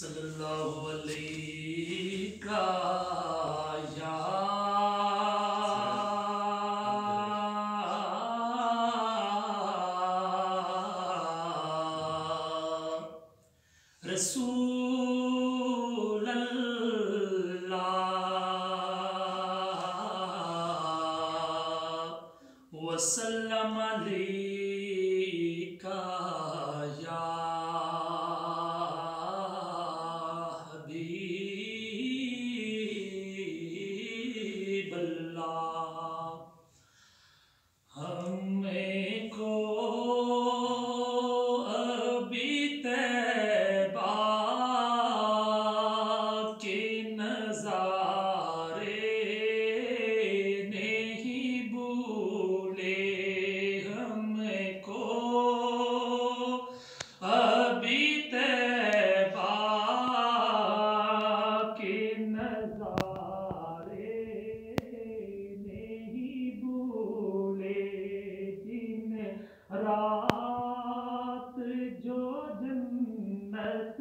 صلی اللہ علیہ یا رسول اللہ وسلم علیکہ یا حبیب اللہ۔ ہمیں کو ابھی طیبہ کے نظارے نہیں بھولے، ہمیں کو ابھی طیبہ کے نظارے نہیں بھولے، جن رات جو جنت